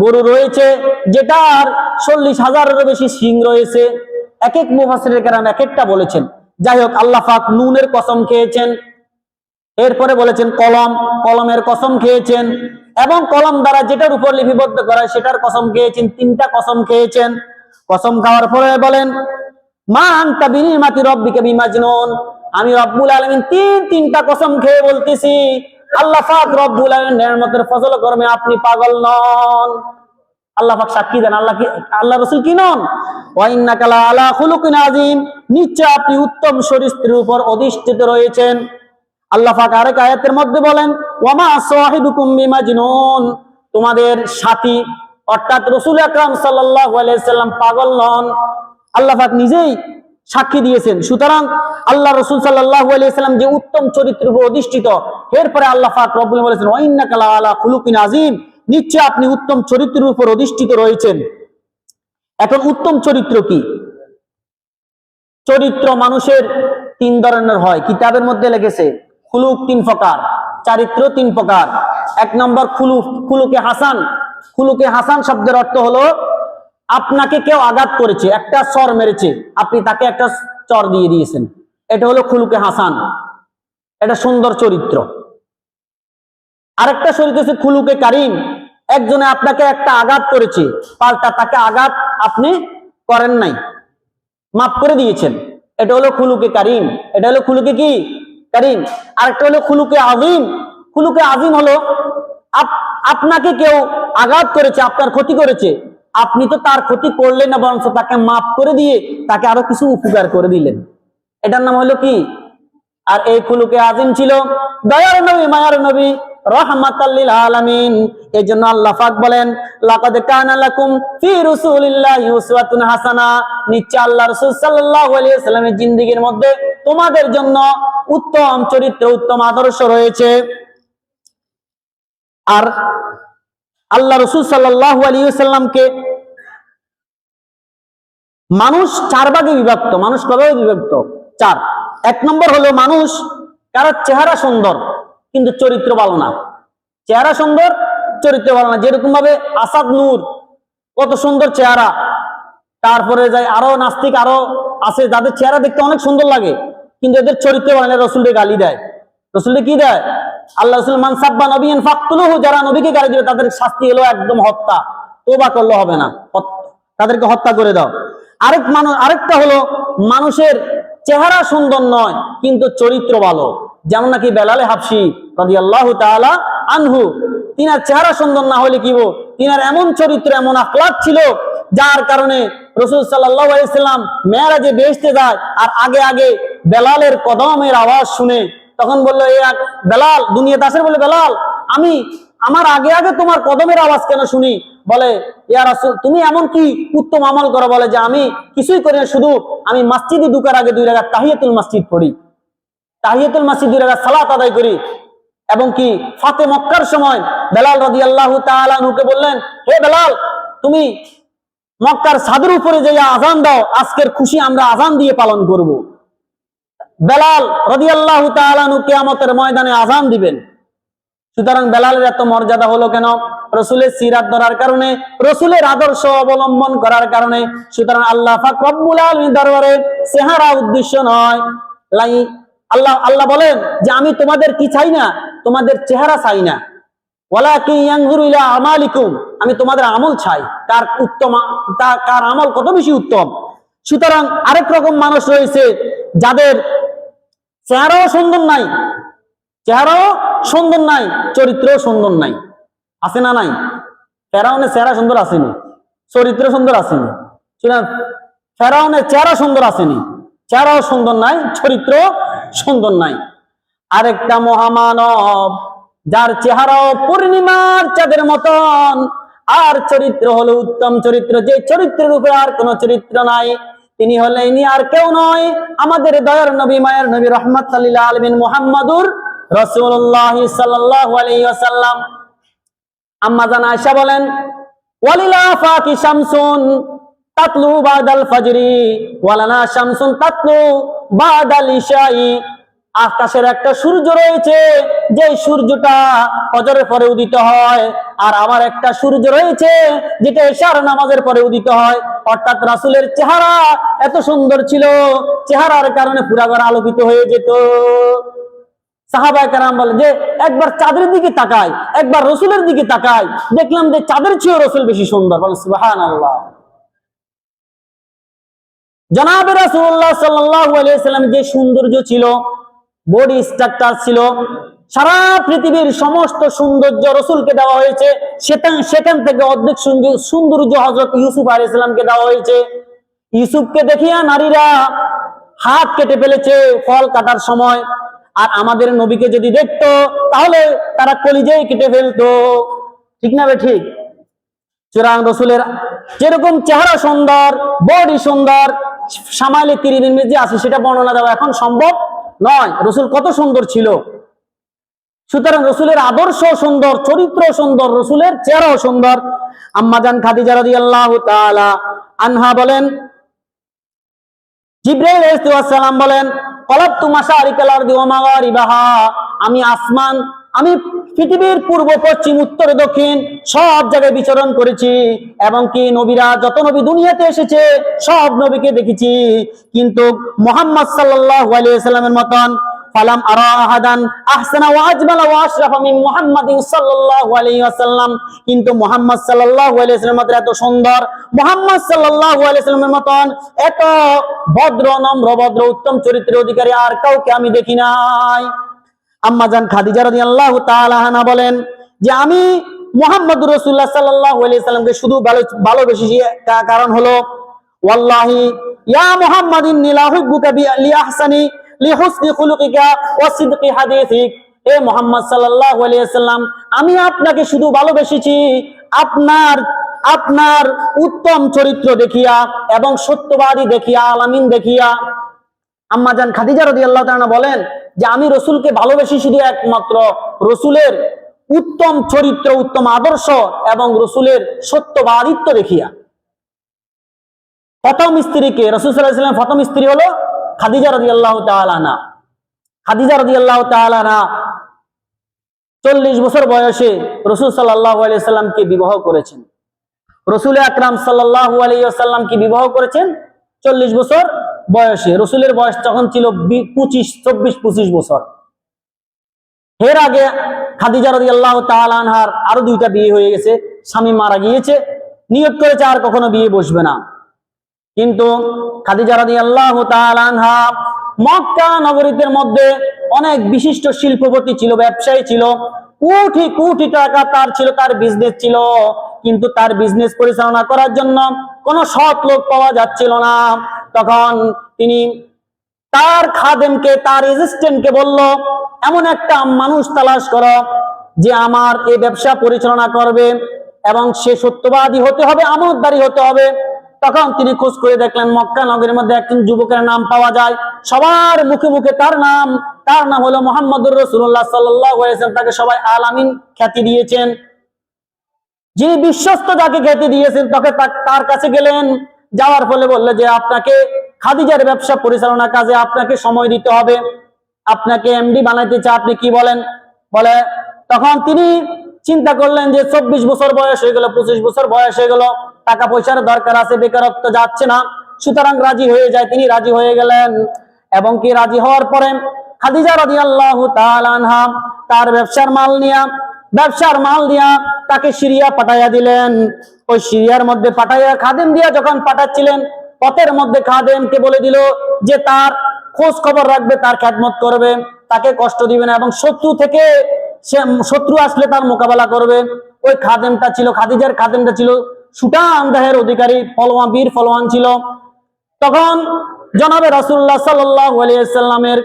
গরু রয়েছে, যেটার 40,000-এরও বেশি শিং রয়েছে। এক এক মুফাসসিরিন কেরাম এক একটা বলেছেন। যাই হোক, আল্লাহ পাক নুনের কসম খেয়েছেন। এরপরে বলেছেন কলম, কলমের কসম খেয়েছেন, এবং কলম দ্বারা যেটার উপর লিপিবদ্ধ করা সেটার কসম খেয়েছেন। 3টা কসম খেয়েছেন। কসম খাওয়ার পরে বলেন মা আনতা বিনিমাতি রাব্বিকা বিমাজনুন, আমি রব্বুল আলামিন তিনটা কসম খেয়ে বলতেছি, আল্লাহ পাক রব্বুল আলামিন নেয়ামতের ফজল কর্মে আপনি পাগল নন। আল্লাহ পাক সাক্ষী দেন, আল্লাহ রাসূল কি নন? ওয়া ইন্নাকা লা আলা খুলুকিন আযীম, নিশ্চয় আপনি উত্তম চরিত্রের উপর অধিষ্ঠিত রয়েছেন। আল্লাহ পাক আরেক আয়াতের মধ্যে বলেন ওয়া মা সাহিবুকুম বিমাজনুন, তোমাদের সাথী অর্থাৎ রাসূল আকরাম সাল্লাল্লাহু আলাইহি সাল্লাম পাগল নন। আল্লাহ পাক নিজেই সাক্ষী দিয়েছেন। সুতরাং আল্লাহ রাসূল সাল্লাল্লাহু আলাইহি সাল্লাম যে উত্তম চরিত্রের উপর অধিষ্ঠিত, এরপরে আল্লাহ পাক রব্বুল আলামিন বলেছেন ওয়া ইন্নাকা লা আলা খুলুকিন আযীম, নিশ্চয় আপনি উত্তম চরিত্রের উপর অধিষ্ঠিত রয়েছেন। এখন উত্তম চরিত্র কি? চরিত্র মানুষের 3 ধরনের হয়। কিতাবের মধ্যে লিখেছে খুলুক 3 প্রকার, চরিত্র 3 প্রকার। 1 নম্বর খুলুকে হাসান। খুলুকে হাসান শব্দের অর্থ হলো আপনাকে কেউ আঘাত করেছে, একটা চর মেরেছে, আপনি তাকে একটা চর দিয়ে দিয়েছেন, এটা হলো খুলুকে হাসান, এটা সুন্দর চরিত্র। আরেকটা চরিত্র হচ্ছে খুলুকে কারিম। একজনে আপনাকে একটা আঘাত করেছে, পাল্টা তাকে আঘাত আপনি করেন নাই, মাফ করে দিয়েছেন, এটা হলো খুলুকে কারিম। এটা হলো খুলুকে কি? কারিম। আরেকটা হলো খুলুকে আযীম। খুলুকে আযীম হলো আপনাকে কেউ আঘাত করেছে, আপনার ক্ষতি করেছে, আপনি তো তার ক্ষতি করলেন না, বরং তাকে মাফ করে দিয়ে তাকে আরো কিছু উপকার করে দিলেন, এটার নাম হলো কি? আর এই খুলুকে আযীম ছিল দয়ার নবী, মায়ার নবী, রাহমাতাল লিল আলামিন। এজন্য আল্লাহ পাক বলেন লাকাদ কানা লাকুম ফি রাসূলিল্লাহি উসওয়াতুন হাসানা, নিশ্চয় আল্লাহ রাসূল সাল্লাল্লাহু আলাইহি ওয়াসাল্লামের জিন্দেগীর মধ্যে তোমাদের জন্য উত্তম চরিত্র, উত্তম আদর্শ রয়েছে। আর আল্লাহ রাসূল সাল্লাল্লাহু আলাইহি ওয়াসাল্লামকে মানুষ 4 ভাগে বিভক্ত। মানুষ কবে বিভক্ত? 4। 1 নম্বর হলো মানুষ কারো চেহারা সুন্দর কিন্তু চরিত্র ভালো না। চেহারা সুন্দর, চরিত্র ভালো না। যেরকম ভাবে আসাদ নূর, কত সুন্দর চেহারা। তারপরে যাই আরো নাস্তিক আরো আছে যাদের চেহারা দেখতে অনেক সুন্দর লাগে কিন্তু এদের চরিত্র ভালো না, রাসূলকে গালি দেয়। রাসূলকে কি দেয়? আল্লাহ রাসূল মান সাব্বা নবিয়ান ফাকতুলুহু, যারা নবীকে গালি দিবে তাদের শাস্তি হলো একদম হত্যা, তওবা করলে হবে না, তাদেরকে হত্যা করে দাও। আরেকটা হলো মানুষের চেহারা সুন্দর নয় কিন্তু চরিত্র ভালো, যেমন নাকি বেলালে হাবশি রাদিয়াল্লাহু তাআলা আনহু, তিনার চেহারা সুন্দর না হলে কি হবো, তিনার এমন চরিত্র, এমন আখলাক ছিল যার কারণে রাসূল সাল্লাল্লাহু আলাইহি ওয়াসাল্লাম মেরাজে বেহেশতে যায় আর আগে আগে বেলালের কদমের আওয়াজ শুনে তখন বললো এ বেলাল দুনিয়াতে আসেন, বলে বেলাল আমি আমার আগে আগে তোমার কদমের আওয়াজ কেন শুনি? বলে ইয়া রাসূল তুমি এমন কি উত্তম আমল করো, বলে যে আমি কিছুই করি না, শুধু আমি মসজিদে ঢোকার আগে 2 রাকাত তাহিয়াতুল মসজিদ পড়ি, তাহিয়াতুল মসজিদ 2 রাকাত সালাত আদায় করি। এবং কি ফাতে মক্কার সময় বেলাল রাদিয়াল্লাহু তাআলা আনহুকে বললেন, হে বেলাল তুমি মক্কার ছাদের উপরে যে আযান দাও, আজকের খুশি আমরা আযান দিয়ে পালন করব। বেলাল রাদিয়াল্লাহু তাআলা আনহু কিয়ামতের ময়দানে আযান দিবেন। সুতরাং বেলালের এত মর্যাদা হলো কেন? রাসূলের সিরাত ধরার কারণে, রাসূলের আদর্শ অবলম্বন করার কারণে। সুতরাং আল্লাহ পাক রব্বুল আলামিনের দরবারে চেহারা উদ্দেশ্য নয়। আল্লাহ বলেন যে আমি তোমাদের কি চাই না, তোমাদের চেহারা চাই না, ওয়ালাকিন ইয়ানজুরু ইলা আমালিকুম, আমি তোমাদের আমল চাই, কার উত্তম, কার আমল কত বেশি উত্তম। সুতরাং আরেক রকম মানুষ রয়েছে যাদের চেহারাও সুন্দর নাই, চেহারাও সুন্দর নাই, চরিত্রও সুন্দর নাই। আছে না নাই? ফেরাউনের চেহারা সুন্দর আসেনি, চরিত্র সুন্দর আসেনি। ফেরাউনের চেহারা সুন্দর আসেনি, চেহারাও সুন্দর নাই, চরিত্র সুন্দর নাই। আরেকটা মহামানব যার চেহারাও পূর্ণিমার চাঁদের মতন, আর চরিত্র হলো উত্তম চরিত্র, যে চরিত্রের উপরে আর কোন চরিত্র নাই, তিনি হলেন আর কেউ নয় আমাদের দয়ার নবী, মায়ের নবী, রাহমাতুল লিল আলামিন মুহাম্মাদুর রাসূলুল্লাহ সাল্লাল্লাহু আলাইহি ওয়াসাল্লাম। আম্মা জান আয়েশা বলেন, ওয়ালিল আফাকি শামসুন তাতলু বাদাল ফাজরি ওয়ালানা শামসুন তাতলু বাদাল ইশাই। আকাশের একটা সূর্য রয়েছে, যে সূর্যটা ফজরের পরে উদিত হয়, আর আমার একটা সূর্য রয়েছে যেটা ইশার নামাজের পরে উদিত হয়। অর্থাৎ রাসূলের চেহারা এত সুন্দর ছিল, চেহারার কারণে পুরা ঘর আলোকিত হয়ে যেত। সাহাবায়ে কেরাম বলেন যে একবার চাঁদের দিকে তাকাই, একবার রাসূলের দিকে তাকাই, দেখলাম যে চাঁদের চেয়েও রাসূল বেশি সুন্দর। বলেন সুবহানাল্লাহ। জনাবে রাসূলুল্লাহ সাল্লাল্লাহু আলাইহি ওয়াসাল্লাম যে সৌন্দর্য ছিল, বডি স্ট্রাকচার ছিল, সারা পৃথিবীর সমস্ত সৌন্দর্য রাসূলকে দেওয়া হয়েছে। সেখান থেকে অর্ধেক সৌন্দর্য হযরত ইউসুফ আলাইহিস সালামকে দেওয়া হয়েছে। ইউসুফকে দেখিয়া নারীরা হাত কেটে ফেলেছে ফল কাটার সময়, আর আমাদের নবীকে যদি দেখতো তাহলে তারা কলিজায় কেটে ফেলতো। ঠিক না? ঠিক। সুতরাং রাসূলের যেরকম চেহারা সুন্দর, বডি সুন্দর, সামাইলে 30 মিনিট যে আছে সেটা বর্ণনা দেওয়া এখন সম্ভব নয়। রাসূল কত সুন্দর ছিল। সুতরাং রাসূলের আদর্শ সুন্দর, চরিত্র সুন্দর, রাসূলের চেহারাও সুন্দর। আম্মা জান খাদিজা রাদিয়াল্লাহু তাআলা আনহা বলেন, জিবরাইল আলাইহিস সালাম বলেন, কলাবতু মাশারিকাল আরদি ওয়া মাগারিবাহা, আমি পৃথিবীর পূর্ব, পশ্চিম, উত্তর, দক্ষিণ সব জায়গায় বিচরণ করেছি, এবং কি নবীরা যত নবী দুনিয়াতে এসেছে সব নবীকে দেখেছি, কিন্তু মুহাম্মদ সাল্লাল্লাহু আলাইহি ওয়াসাল্লামের মতন ফালাম আরা আহাদান আহসানা ওয়া আজমালা ওয়া আশরাফা মিন মুহাম্মাদিন সাল্লাল্লাহু আলাইহি ওয়াসাল্লাম, কিন্তু মুহাম্মদ সাল্লাল্লাহু আলাইহি ওয়াসাল্লামের মত এত সুন্দর, মুহাম্মদ সাল্লাল্লাহু আলাইহি ওয়াসাল্লামের মতন এত ভদ্র, নম্র, ভদ্র, উত্তম চরিত্রের অধিকারী আর কাউকে আমি দেখি নাই। আম্মা জান খাদিজা রাদিয়াল্লাহু তাআলা আনহা বলেন যে আমি মুহাম্মদুর রাসূলুল্লাহ সাল্লাল্লাহু আলাইহি ওয়াসাল্লামকে শুধু ভালোবেসেছি, কারণ হলো ওয়াল্লাহি ইয়া মুহাম্মাদিন লা হুব্বুকা লিআহসানি লিহুসনি খুলুকিকা ওয়া সিদকি হাদিসিক, এ মুহাম্মদ সাল্লাল্লাহু আলাইহি ওয়াসাল্লাম আমি আপনাকে শুধু ভালোবেসেছি আপনার উত্তম চরিত্র দেখিয়া এবং সত্যবাদী দেখিয়া, আলামিন দেখিয়া। আম্মা জান খাদিজা রাদিয়াল্লাহু তাআলা বলেন যে আমি রাসূলকে ভালোবেসি শুধু একমাত্র রাসূলের উত্তম চরিত্র, উত্তম আদর্শ এবং রাসূলের সত্যবাদিত্ব দেখিয়া। প্রথম স্ত্রীকে, রাসূল সাল্লাল্লাহু আলাইহি ওয়াসাল্লাম প্রথম স্ত্রী হলো খাদিজা রাদিয়াল্লাহু তাআলা আনহা। খাদিজা রাদিয়াল্লাহু তাআলা আনহা 40 বছর বয়সে রাসূল সাল্লাল্লাহু আলাইহি ওয়াসাল্লামকে বিবাহ করেছেন। রাসূল আকরাম সাল্লাল্লাহু আলাইহি ওয়াসাল্লামকে বিবাহ করেছেন 40 বছর বয়সে। রাসূলের বয়স তখন ছিল 24-25 বছর। এর আগে খাদিজা রাদিয়াল্লাহু তাআলা আনহার আরো 2টা বিয়ে হয়ে গেছে, স্বামী মারা গিয়েছে, নিয়ত করেছে আর কখনো বিয়ে বসবে না। কিন্তু খাদিজা রাদিয়াল্লাহু তাআলা আনহা মক্কা নগরীর মধ্যে অনেক বিশিষ্ট শিল্পপতি ছিল, ব্যবসায়ী ছিল, কোটি কোটি টাকা তার ছিল, তার বিজনেস ছিল, কিন্তু তার বিজনেস পরিচালনা করার জন্য কোনো সৎ লোক পাওয়া যাচ্ছিল না। তখন তিনি তার খাদেমকে, তার অ্যাসিস্ট্যান্টকে বলল, এমন একটা মানুষ তালাশ করো যে আমার এই ব্যবসা পরিচালনা করবে। এবং সে সত্যবাদী হতে হবে, আমানতদারি হতে হবে। তখন তিনি খোঁজ করে দেখলেন মক্কা নগরীর মধ্যে একজন যুবকের নাম পাওয়া যায়, সবার মুখে মুখে তার নাম হলো মুহাম্মদুর রাসূলুল্লাহ সাল্লাল্লাহু আলাইহি ওয়াসাল্লাম। তাকে সবাই আল আমিন খ্যাতি দিয়েছেন, যিনি বিশ্বস্ত যাকে খ্যাতি দিয়েছেন। তার কাছে গেলেন, যাওয়ার ফলে বললে যে আপনাকে খাদিজার ব্যবসা পরিচালনা কাজে আপনাকে সময় দিতে হবে, আপনাকে এমডি বানাইতে চায়, আপনি কি বলেন? বলে তখন তিনি চিন্তা করলেন যে 24 বছর বয়স হয়ে গেল, 25 বছর বয়স হয়ে গেল, টাকা পয়সার দরকার আছে, বেকারত্ব যাচ্ছে না, সুতরাং রাজি হয়ে যায়। তিনি রাজি হয়ে গেলেন এবং কি রাজি হওয়ার পরে খাদিজা রাদিয়াল্লাহু তাআলা আনহা তার ব্যবসার মাল দিয়া তাকে সিরিয়া পাঠাইয়া দিলেন। ওই সিরিয়ার মধ্যে পাঠাইয়া খাদেম দিয়া যখন পাঠাচ্ছিলেন, পথের মধ্যে খাদেমকে বলে দিল যে তার খোঁজ খবর রাখবে, তার খেদমত করবে, তাকে কষ্ট দিবে না এবং শত্রু আসলে তার মোকাবেলা করবে। ওই খাদেমটা ছিল, খাদিজার খাদেমটা ছিল সুঠাম দেহের অধিকারী, বীর ফলওয়ান ছিল। তখন জনাবে রাসূলুল্লাহ সাল্লাল্লাহু আলাইহি ওয়াসাল্লামের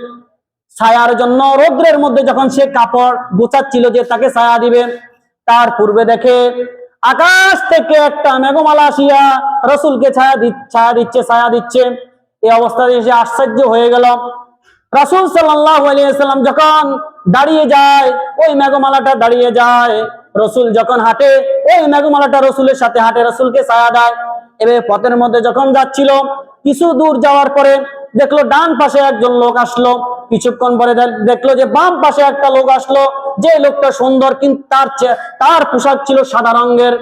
ছায়ার জন্য রৌদ্রের মধ্যে যখন সে কাপড় গোছাচ্ছিল যে তাকে ছায়া দিবে, তার পূর্বে দেখে আকাশ থেকে একটা মেঘমালা আসিয়া রাসূলকে ছায়া দিচ্ছে। এই অবস্থায় সে আশ্চর্য হয়ে গেল। রাসূল সাল্লাল্লাহু আলাইহি ওয়াসাল্লাম যখন দাঁড়িয়ে যায়, ওই মেঘমালাটা দাঁড়িয়ে যায়। রাসূল যখন হাঁটে, ওই মেঘমালাটা রাসূলের সাথে হাঁটে, রাসূলকে ছায়া দেয়। এভাবে পথের মধ্যে যখন যাচ্ছিল, কিছু দূর যাওয়ার পরে দেখলো ডান পাশে একজন লোক আসলো, কিছুক্ষণ পরে দেখলো যে বাম পাশে একটা লোক আসলো, যে লোকটা সুন্দর, কিন্তু তার পোশাক ছিল সাদা রঙের।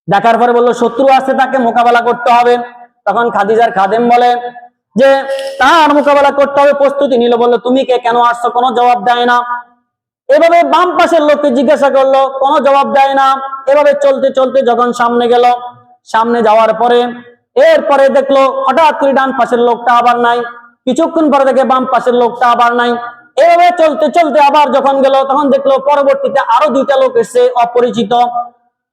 দেখার পরে বললো শত্রু আছে, তাকে মোকাবেলা করতে হবে। তখন খাদিজার খাদেম বলে যে তার মোকাবেলা করতে হবে, প্রস্তুতি নিল। বললো তুমি কেন আসছো? কোনো জবাব দেয় না। এভাবে বাম পাশের লোককে জিজ্ঞাসা করলো, কোনো জবাব দেয় না। এভাবে চলতে চলতে যখন সামনে গেল, সামনে যাওয়ার পরে এরপরে দেখলো হঠাৎ করে ডান পাশের লোকটা আবার নাই, কিছুক্ষণ পরে দেখে বাম পাশের লোকটা আবার নাই। এভাবে চলতে চলতে আবার যখন গেল, তখন দেখলো পরবর্তীতে আরো দুইটা লোক এসে, অপরিচিত।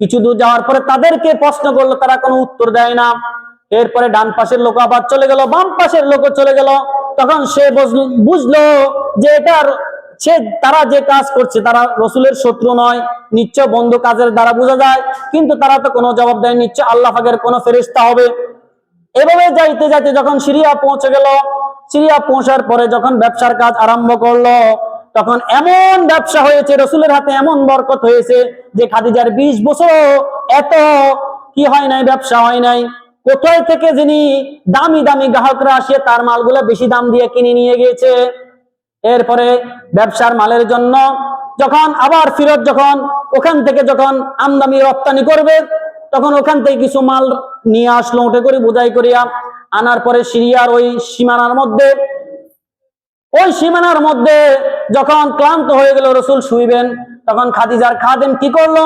কিছু দূর যাওয়ার পরে তাদেরকে প্রশ্ন করলো, তারা কোনো উত্তর দেয় না। এরপরে ডান পাশের লোক আবার চলে গেল, বাম পাশের লোকও চলে গেল। তখন সে বুঝলো যে তারা যে কাজ করছে তারা রসুলের শত্রু নয়, নিশ্চয় বন্ধু, কাজের দ্বারা বোঝা যায়। কিন্তু তারা তো কোনো জবাব দেয়, নিশ্চয় আল্লাহ পাকের কোনো ফেরেশতা হবে। এভাবে যাইতে যাইতে যখন সিরিয়া পৌঁছে গেল, সিরিয়া পৌঁছার পরে যখন ব্যবসার কাজ আরম্ভ করলো, তখন এমন ব্যবসা হয়েছে, রসুলের হাতে এমন বরকত হয়েছে যে খাদিজার 20 বছর এত কি হয় নাই, ব্যবসা হয় নাই। কোথায় থেকে যিনি দামি দামি গ্রাহকরা আসে তার মালগুলো বেশি দাম দিয়ে কিনে নিয়ে গিয়েছে। এরপরে ব্যবসার মালের জন্য যখন আবার ফিরত, যখন ওখান থেকে যখন আমদানি রপ্তানি করবে, তখন ওখান থেকে কিছু মাল নিয়ে আসলো, উঠে করে বোঝাই করিয়া আনার পরে সিরিয়ার ওই সীমানার মধ্যে যখন ক্লান্ত হয়ে গেল, রসুল শুইবেন, তখন খাদিজার খাদেম কি করলো,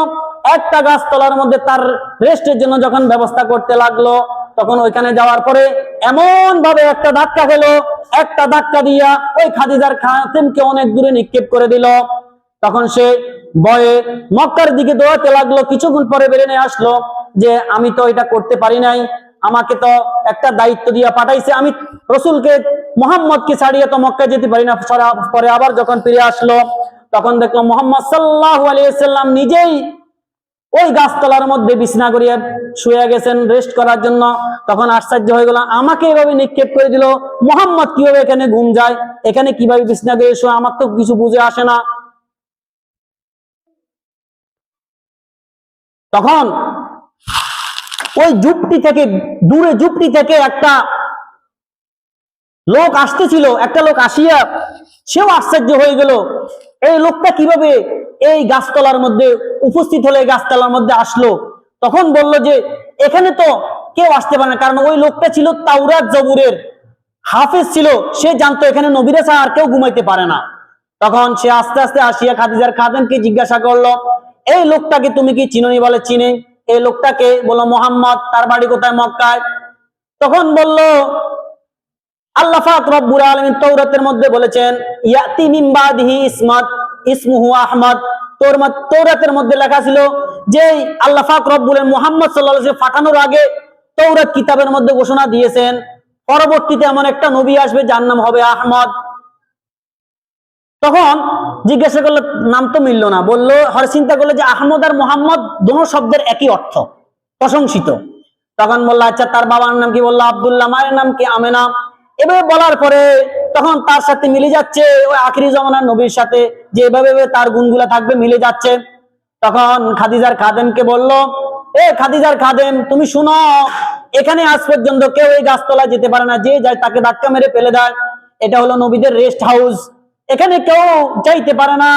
একটা গাছতলার মধ্যে তার রেস্টের জন্য যখন ব্যবস্থা করতে লাগলো, তখন ওইখানে যাওয়ার পরে এমন ভাবে একটা ধাক্কা খেলো, একটা ধাক্কা দিয়া ওই খাদিজার খাদেমকে অনেক দূরে নিক্ষেপ করে দিল। তখন সে ভয়ে মক্কার দিকে দৌড়াতে লাগলো। কিছুক্ষণ পরে বেরিয়ে আসলো যে আমি তো এটা করতে পারি নাই, আমাকে তো একটা দায়িত্ব দিয়ে পাঠাইছে, আমি রসুলকে মুহাম্মদকে ছাড়িয়ে তো মক্কা যেতে পারি না। পরে আবার যখন ফিরে আসলো, তখন দেখলো মুহাম্মদ সাল্লাল্লাহু আলাইহি ওয়াসাল্লাম নিজেই ওই গাছতলার মধ্যে বিছানা করিয়া শুয়ে গেছেন রেস্ট করার জন্য। তখন আশ্চর্য হয়ে গেল, আমাকে এভাবে নিক্ষেপ করে দিল, মুহাম্মদ কিভাবে এখানে ঘুম যায়, এখানে কিভাবে বিছানা করে শুয়ে, আমার তো কিছু বুঝে আসে না। তখন ওই ঝুপড়ি থেকে একটা লোক আসতেছিল, একটা লোক আসিয়া সেও আশ্চর্য হয়ে গেল, এই লোকটা কিভাবে এই গাছতলার মধ্যে উপস্থিত হলে গাছতলার মধ্যে আসলো। তখন বলল যে এখানে তো কেউ আসতে পারে না, কারণ ওই লোকটা ছিল তাওরাত জবুরের হাফেজ ছিল, সে জানতো এখানে নবীরা ছাড়া আর কেউ ঘুমাইতে পারে না। তখন সে আস্তে আস্তে আসিয়া খাদিজার খাদেমকে জিজ্ঞাসা করলো, এই লোকটাকে তুমি কি চিনোনি? বলে চিনি। এই লোকটাকে? বলল মুহাম্মদ। তার বাড়ি কোথায়? মক্কায়। তখন বলল আল্লাহ পাক রব্বুল আলামিন তাওরাতের মধ্যে বলেছেন ইয়াতি মিন বাদিহি ইসমুহু আহমদ। তাওরাতের মধ্যে লেখা ছিল যে আল্লাহ পাক রব্বুল মুহাম্মদ সাল্লাল্লাহু আলাইহি ওয়াসাল্লাম পাঠানোর আগে তাওরাত কিতাবের মধ্যে ঘোষণা দিয়েছেন পরবর্তীতে এমন একটা নবী আসবে যার নাম হবে আহমদ। তখন জিজ্ঞাসা করলো, নাম তো মিলল না। বললো, হরে চিন্তা করলো যে আহমদ আর মোহাম্মদ দোনো শব্দের একই অর্থ, প্রশংসিত। তখন বললো, আচ্ছা তার বাবার নাম কি? বললো আব্দুল্লাহ। মায়ের নাম কি? আমেনা। এভাবে বলার পরে তখন তার সাথে মিলে যাচ্ছে ওই আখিরি জামানার নবীর সাথে, যে এভাবে তার গুণগুলা থাকবে, মিলে যাচ্ছে। তখন খাদিজার খাদেমকে বলল, এ খাদিজার খাদেম, তুমি শুনো, এখানে আজ পর্যন্ত কেউ এই গাছতলায় যেতে পারে না, যে যায় তাকে ধাক্কা মেরে ফেলে দেয়। এটা হলো নবীদের রেস্ট হাউস, এখানে কেউ যাইতে পারে না।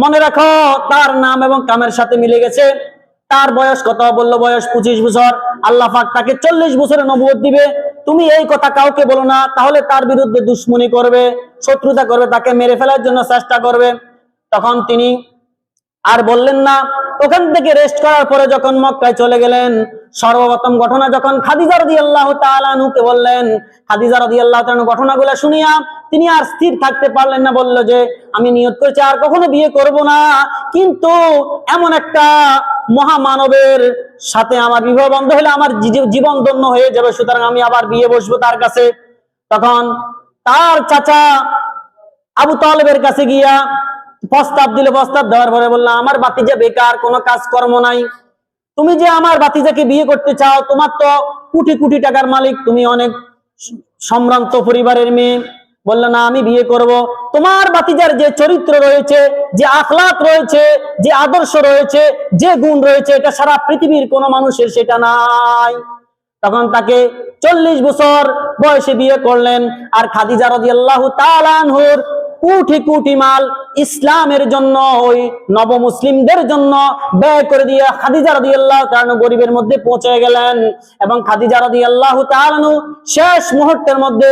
মনে রাখো, তার নাম এবং কামের সাথে মিলে গেছে। তার বয়স কত? বললো বয়স 25 বছর। আল্লাহ পাক তাকে 40 বছরে নবুয়ত দিবে। তুমি এই কথা কাউকে বলো না, তাহলে তার বিরুদ্ধে দুশ্মনী করবে, শত্রুতা করবে, তাকে মেরে ফেলার জন্য চেষ্টা করবে। তখন তিনি আর বললেন না। ওখান থেকে রেস্ট করার পরে যখন মক্কায় চলে গেলেন, সর্বপ্রথম ঘটনা যখন খাদিজা রাদিয়াল্লাহু তাআলা আনহুকে বললেন, খাদিজা রাদিয়াল্লাহু তাআলা ঘটনাগুলো শুনিয়া তিনি আর স্থির থাকতে পারলেন না। বলল যে আমি নিয়ত করেছি আর কখনো বিয়ে করব না, কিন্তু এমন একটা মহামানবের সাথে আমার বিবাহ বন্ধ হলে আমার জীবন ধন্য হয়ে যাবে, সুতরাং আমি আবার বিয়ে বসবো তার কাছে। তখন তার চাচা আবু তালেবের কাছে গিয়া প্রস্তাব দিল। প্রস্তাব দেওয়ার পরে বললাম, আমার ভাতিজা বেকার, কোনো কাজকর্ম নাই, তুমি যে আমার ভাতিজাকে বিয়ে করতে চাও, তোমার তো কোটি কোটি টাকার মালিক, তুমি অনেক সম্ভ্রান্ত পরিবারের মেয়ে। বললো না, আমি বিয়ে করব। তোমার ভাতিজার যে চরিত্র রয়েছে, যে আখলাক রয়েছে, যে আদর্শ রয়েছে, যে গুণ রয়েছে, এটা সারা পৃথিবীর কোনো মানুষের সেটা নাই। তখন তাকে 40 বছর বয়সে বিয়ে করলেন। আর খাদিজা রাদিয়াল্লাহু তাআলা আনহুর কোটি কোটি মাল ইসলামের জন্য, ওই নবমুসলিমদের জন্য ব্যয় করে দিয়ে খাদিজা রাদিয়াল্লাহু তাআলা গরিবের মধ্যে পৌঁছে গেলেন। এবং খাদিজা রাদিয়াল্লাহু তাআলা শেষ মুহূর্তের মধ্যে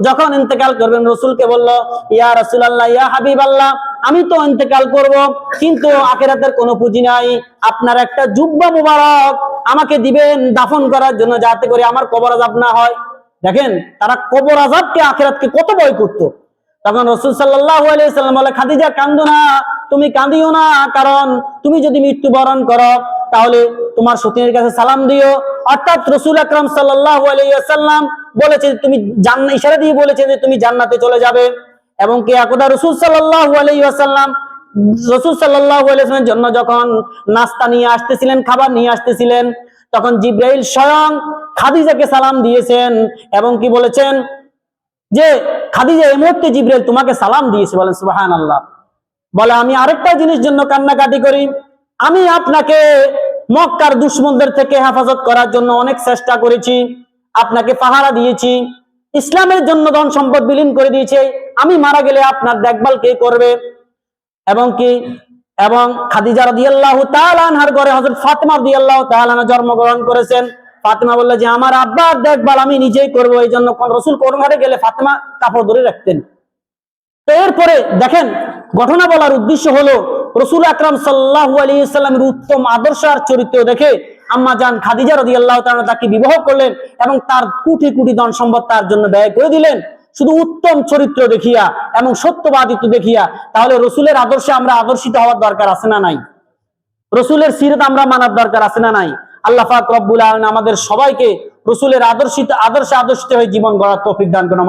যখন ইন্তেকাল করবেন, রাসূলকে বলল, ইয়া রাসূলুল্লাহ, ইয়া হাবিবাল্লাহ, আমি তো ইন্তেকাল করব, কিন্তু আখিরাতের কোনো পুঁজি নাই, আপনার একটা জুব্বা মুবারক আমাকে দিবেন দাফন করার জন্য, যাতে করে আমার কবর আযাব না হয়। দেখেন, তারা কবর আযাবকে, আখিরাতকে কত ভয় করতো। তখন রাসূল সাল্লাল্লাহু আলাইহি সাল্লাম বলে, খাদিজা কাঁদো না, তুমি কাঁদিও না, কারণ তুমি যদি মৃত্যুবরণ করো তাহলে তোমার সতীনের কাছে সালাম দিও। অর্থাৎ রাসূল আকরাম সাল্লাল্লাহু আলাইহি ওয়াসাল্লাম বলেছে, তুমি জান্নাত, ইশারা দিয়ে বলেছে যে তুমি জান্নাতে চলে যাবে। এবং কি একদা রাসূল সাল্লাল্লাহু আলাইহি ওয়াসাল্লাম জন্য যখন নাস্তা নিয়ে আসতেছিলেন, খাবার নিয়ে আসতেছিলেন, তখন জিবরাইল স্বয়ং খাদিজাকে সালাম দিয়েছেন এবং কি বলেছেন যে, খাদিজা, এই মুহূর্তে জিবরাইল তোমাকে সালাম দিয়েছে। বলেন সুবহানাল্লাহ। বলে, আমি আরেকটা জিনিস জন্য কান্নাকাটি করি, আমি আপনাকে মক্কার দুশমনদের থেকে হেফাজত করার জন্য অনেক চেষ্টা করেছি, আপনাকে পাহারা দিয়েছি, ইসলামের জন্য ধন সম্পদ বিলীন করে দিয়েছে, আমি মারা গেলে আপনার দেখভাল কে করবে? এবং খাদিজা রাদিয়াল্লাহু তাআলা আনহার ঘরে হযরত ফাতেমা রাদিয়াল্লাহু তাআলা আনহা জন্মগ্রহণ করেছেন। ফাতেমা বলল যে আমার আব্বার দেখভাল আমি নিজেই করব। এই জন্য রাসূল কোন ঘরে গেলে ফাতেমা কাপড় ধরে রাখতেন। তো এরপরে দেখেন, ঘটনা বলার উদ্দেশ্য হলো রাসূল আকরাম সাল্লাল্লাহু আলাইহি ওয়াসাল্লামের উত্তম আদর্শ আর চরিত্র দেখে আম্মা জান খাদিজা রাদিয়াল্লাহু তাআলা তাকে বিবাহ করলেন এবং তার কোটি কোটি ধন সম্পদ তার জন্য ব্যয় করে দিলেন, শুধু উত্তম চরিত্র দেখিয়া এবং সত্যবাদিত্ব দেখিয়া। তাহলে রাসূলের আদর্শে আমরা আদর্শিত হওয়ার দরকার আছে না নাই? রাসূলের সিরাত আমরা মানার দরকার আছে না নাই? আল্লাহ পাক রব্বুল আলামিন আমাদের সবাইকে রাসূলের আদর্শে আদর্শিত হয়ে জীবন গড়ার তৌফিক দান করুন।